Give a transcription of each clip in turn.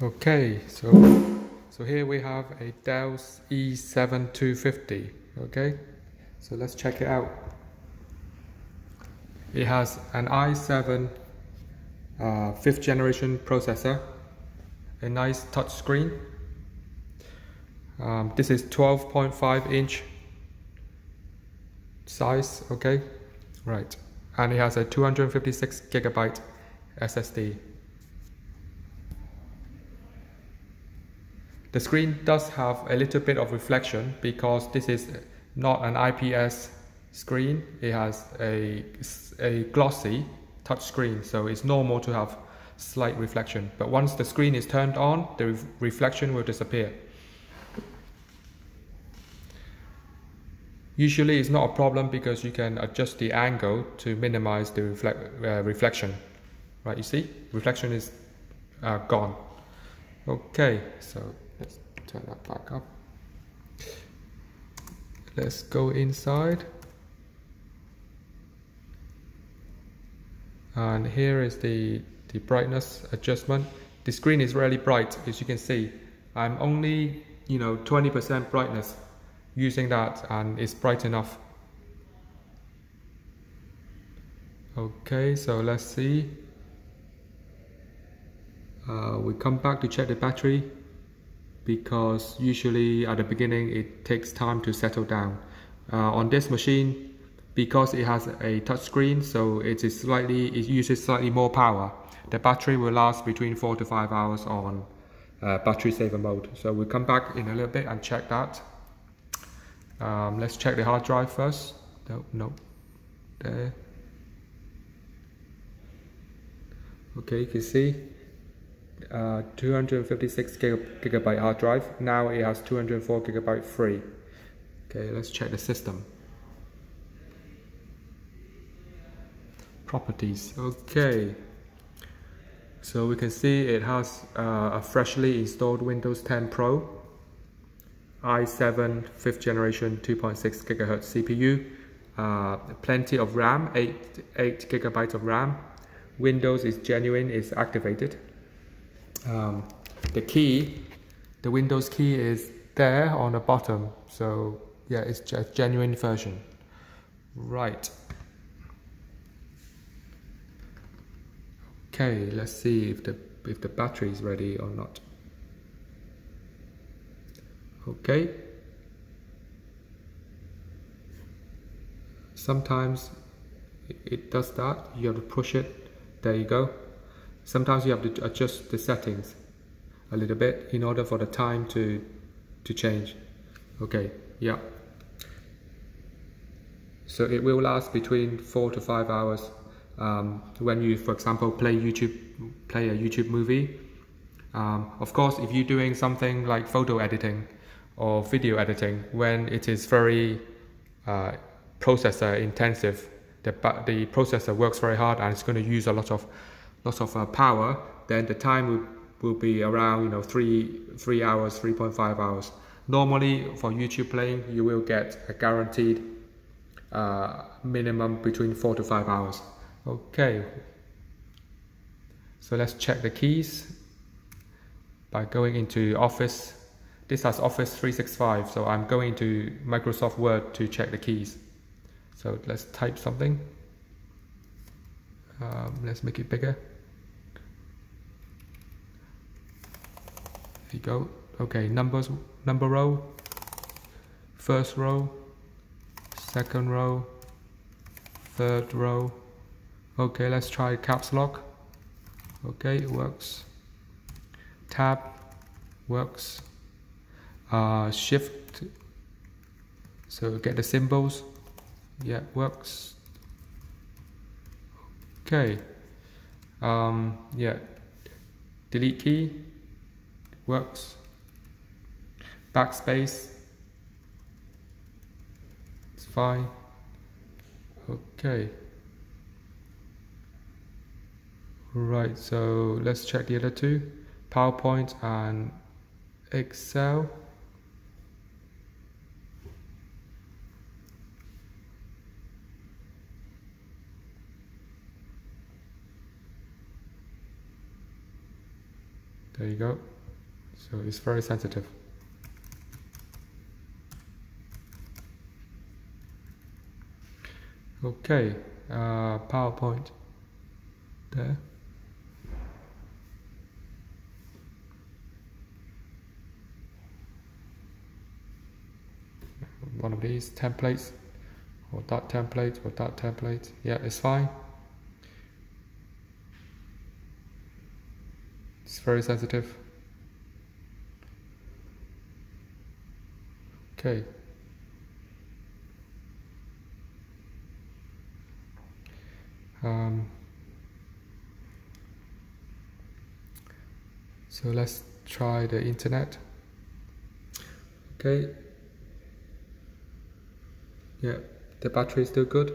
Okay, so here we have a Dell E7250. Okay, so let's check it out. It has an i7 5th generation processor, a nice touchscreen. This is 12.5 inch size. Okay, right, and it has a 256 gigabyte SSD. The screen does have a little bit of reflection because this is not an IPS screen. It has a glossy touch screen, so it's normal to have slight reflection. But once the screen is turned on, the reflection will disappear. Usually it's not a problem because you can adjust the angle to minimize the reflection. Right, you see? Reflection is gone. Okay, so let's turn that back up. Let's go inside. And here is the brightness adjustment. The screen is really bright, as you can see. I'm only 20% brightness using that, and it's bright enough. Okay, so let's see. We come back to check the battery because usually at the beginning it takes time to settle down. On this machine, because it has a touch screen, so it uses slightly more power. The battery will last between 4 to 5 hours on battery saver mode. So we'll come back in a little bit and check that. Let's check the hard drive first. No, there. Okay, you can see 256 gigabyte hard drive. Now it has 204 gigabyte free. Okay, let's check the system. Properties. Okay, so we can see it has a freshly installed Windows 10 Pro, i7 5th generation 2.6 gigahertz CPU, plenty of RAM, 8 gigabytes of RAM. Windows is genuine, is activated. The Windows key is there on the bottom, so yeah, it's a genuine version. Right. Okay, let's see if the battery is ready or not. Okay. Sometimes it does that. You have to push it. There you go. Sometimes you have to adjust the settings a little bit in order for the time to change. Okay, yeah. So it will last between 4 to 5 hours. When you, for example, play a YouTube movie. Of course, if you're doing something like photo editing or video editing, when it is very processor intensive, the processor works very hard and it's going to use a lot of power, then the time will be around 3 hours, 3.5 hours. Normally for YouTube playing, you will get a guaranteed minimum between 4 to 5 hours. Okay, so let's check the keys by going into Office. This has Office 365, so I'm going to Microsoft Word to check the keys. So let's type something. Let's make it bigger. There you go. Okay, number row, first row, second row, third row. Okay, let's try caps lock. Okay, it works. Tab works. Shift, so get the symbols. Yeah, works. Okay. Yeah, delete key works. Backspace, it's fine. Okay. Right, so let's check the other two, PowerPoint and Excel. There you go. So it's very sensitive. Okay, PowerPoint there. One of these templates, or that template, or that template. Yeah, it's fine. It's very sensitive. Okay. So let's try the internet. Okay. Yeah, the battery is still good.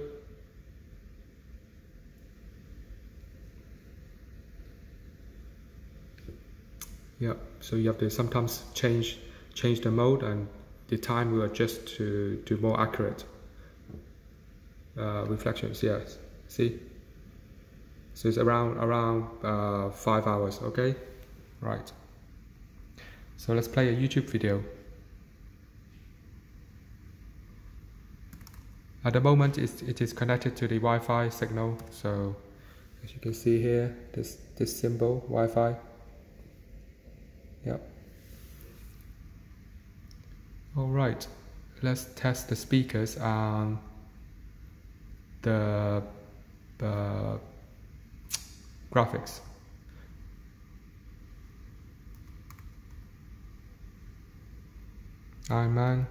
Yeah, so you have to sometimes change the mode, and the time will adjust to more accurate reflections. Yes, see. So it's around 5 hours. Okay, right. So let's play a YouTube video. At the moment, it is connected to the Wi-Fi signal. So as you can see here, this symbol Wi-Fi. Yep. All right. Let's test the speakers and the graphics. Man.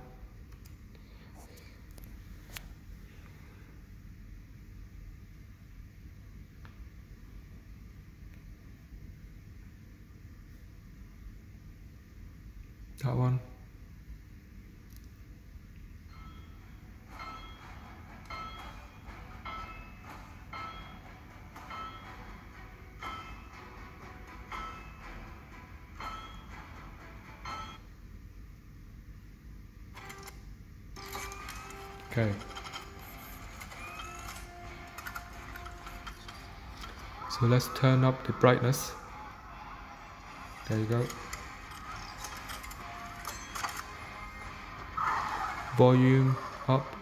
That one. Okay. So let's turn up the brightness. There you go. Volume up.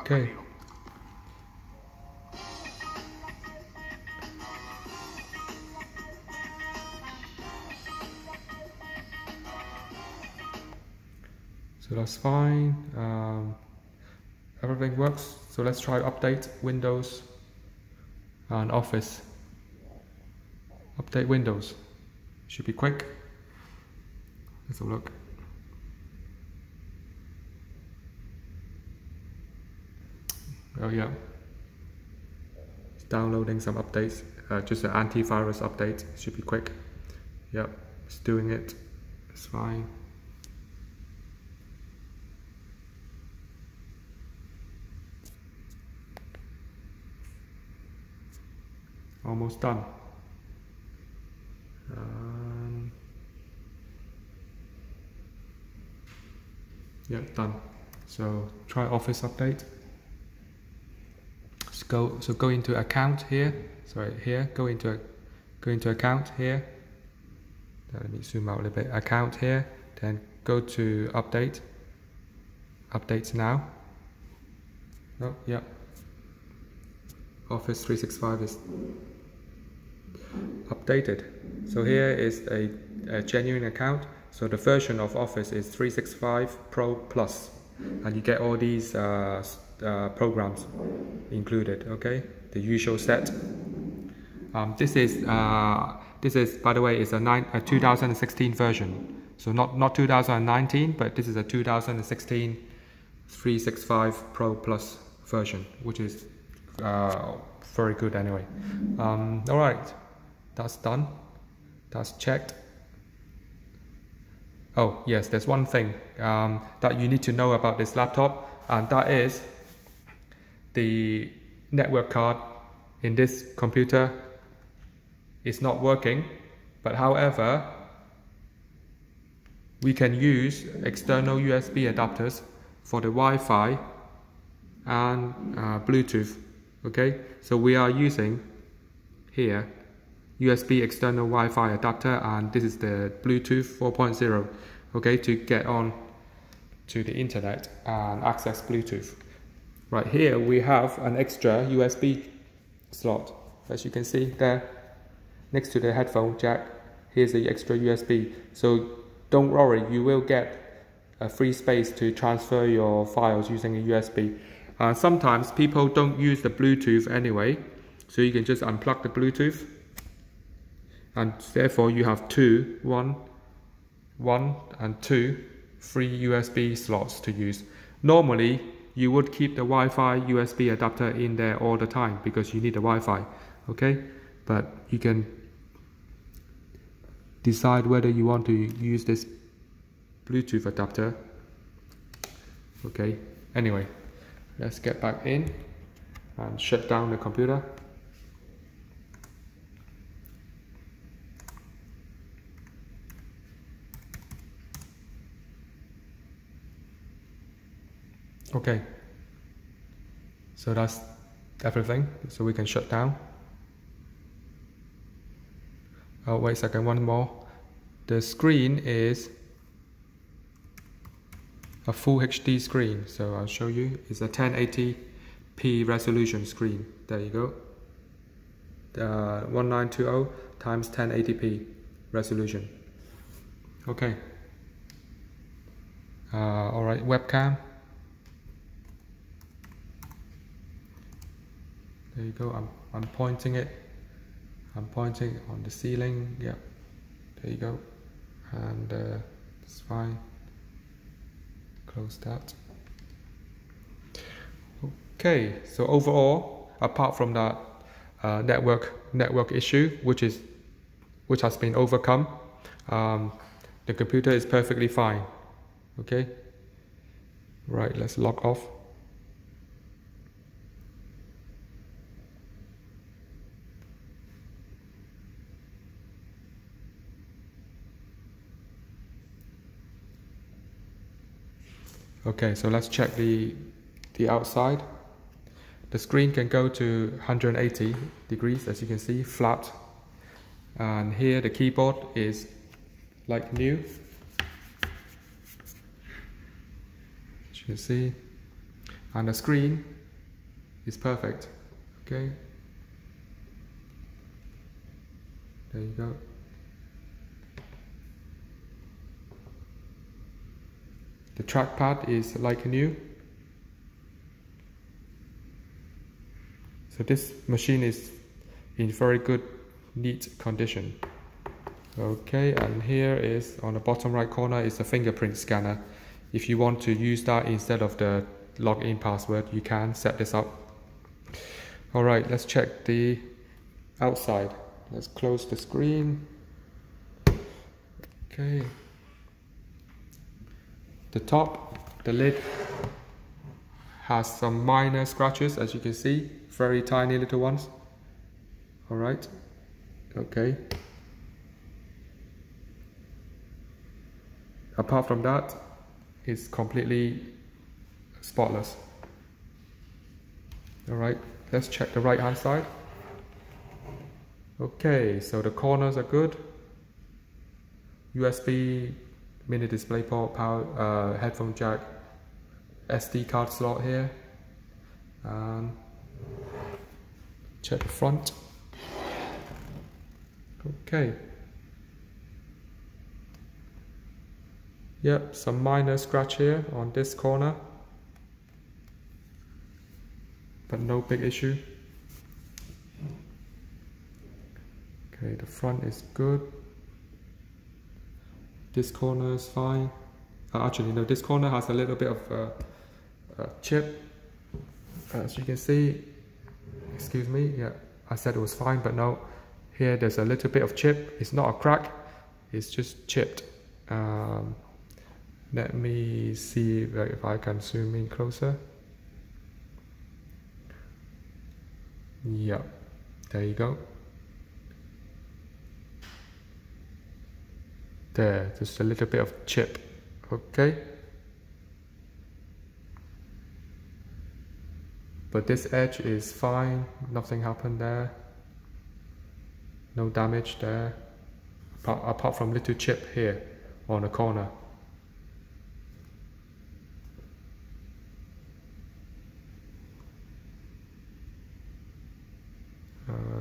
Okay. So that's fine. Everything works. So let's try update Windows and Office. Update Windows. Should be quick. Let's have a look. Oh yeah, it's downloading some updates, just an antivirus update. It should be quick. Yep, it's doing it. It's fine. Almost done. Yeah, done. So try Office update. Go into account here. Sorry, here. Go into account here. Let me zoom out a little bit. Account here. Then go to update. Updates now. Oh yeah. Office 365 is updated. So here is a genuine account. So the version of Office is 365 Pro Plus, and you get all these programs included. Okay, the usual set. This is by the way, is a 2016 version. So not 2019, but this is a 2016 365 Pro Plus version, which is very good anyway. Alright, that's done. That's checked. Oh yes, there's one thing that you need to know about this laptop, and that is the network card in this computer is not working, but however we can use external USB adapters for the Wi-Fi and Bluetooth. Okay, so we are using here USB external Wi-Fi adapter, and this is the Bluetooth 4.0, okay, to get on to the internet and access Bluetooth. Right here we have an extra USB slot, as you can see there next to the headphone jack. Here's the extra USB, so don't worry, you will get a free space to transfer your files using a USB. Sometimes people don't use the Bluetooth anyway, so you can just unplug the Bluetooth, and therefore you have one and two free USB slots to use. Normally you would keep the Wi-Fi USB adapter in there all the time because you need the Wi-Fi, okay, but you can decide whether you want to use this Bluetooth adapter. Okay, anyway, let's get back in and shut down the computer. Okay, so that's everything, so we can shut down. Oh, wait a second, one more. The screen is a full HD screen, so I'll show you. It's a 1080p resolution screen. There you go. 1920 times 1080p resolution. Okay. Alright, webcam. There you go. I'm pointing it. I'm pointing on the ceiling. Yeah. There you go. And it's fine. Close that. Okay. So overall, apart from that network issue, which has been overcome, the computer is perfectly fine. Okay. Right. Let's log off. Okay, so let's check the outside. The screen can go to 180 degrees, as you can see, flat. And here the keyboard is like new, as you can see. And the screen is perfect. Okay. There you go. The trackpad is like new. So this machine is in very good, neat condition. Okay, and here is on the bottom right corner is the fingerprint scanner. If you want to use that instead of the login password, you can set this up. Alright, let's check the outside. Let's close the screen. Okay. The top, the lid, has some minor scratches, as you can see, very tiny little ones. Alright, okay. Apart from that, it's completely spotless. Alright, let's check the right hand side. Okay, so the corners are good. USB mini display port, power, headphone jack, SD card slot here, and check the front. Okay. Yep, some minor scratch here on this corner, but no big issue. Okay, the front is good. This corner is fine. Actually, no, this corner has a little bit of a chip, as you can see. excuse me, yeah, I said it was fine, but no, here there's a little bit of chip. It's not a crack, it's just chipped. Let me see if I can zoom in closer. Yeah, there you go. There, just a little bit of chip, okay? But this edge is fine, nothing happened there. No damage there, apart from little chip here on the corner.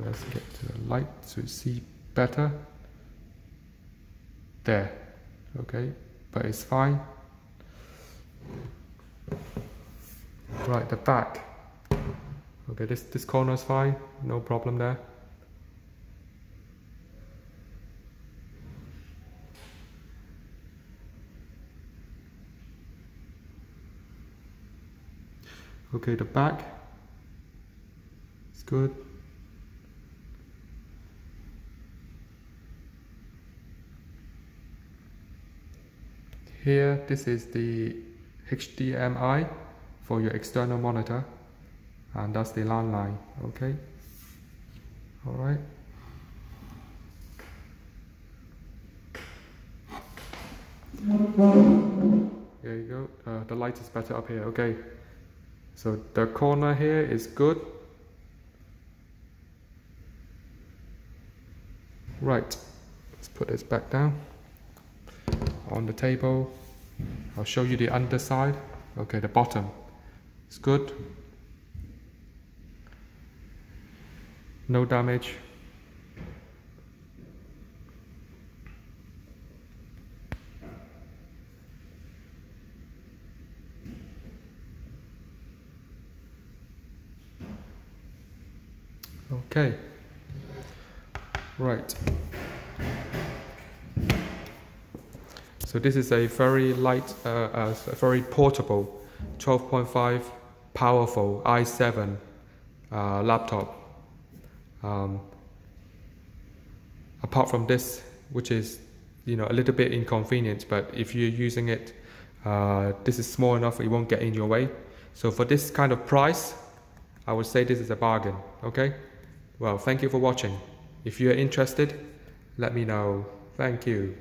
Let's get to the light to see better. There, okay, but it's fine. Right, the back. Okay, this corner is fine, no problem there. Okay, the back is good. Here, this is the HDMI for your external monitor, and that's the LAN line, okay? Alright. There you go, the light is better up here, okay. So the corner here is good. Right, let's put this back down on the table. I'll show you the underside. Okay, the bottom is good. No damage. Okay, right. So this is a very light, a very portable, 12.5 powerful i7 laptop. Apart from this, which is, you know, a little bit inconvenient, but if you're using it, this is small enough it won't get in your way. So for this kind of price, I would say this is a bargain. Okay. Well, thank you for watching. If you're interested, let me know. Thank you.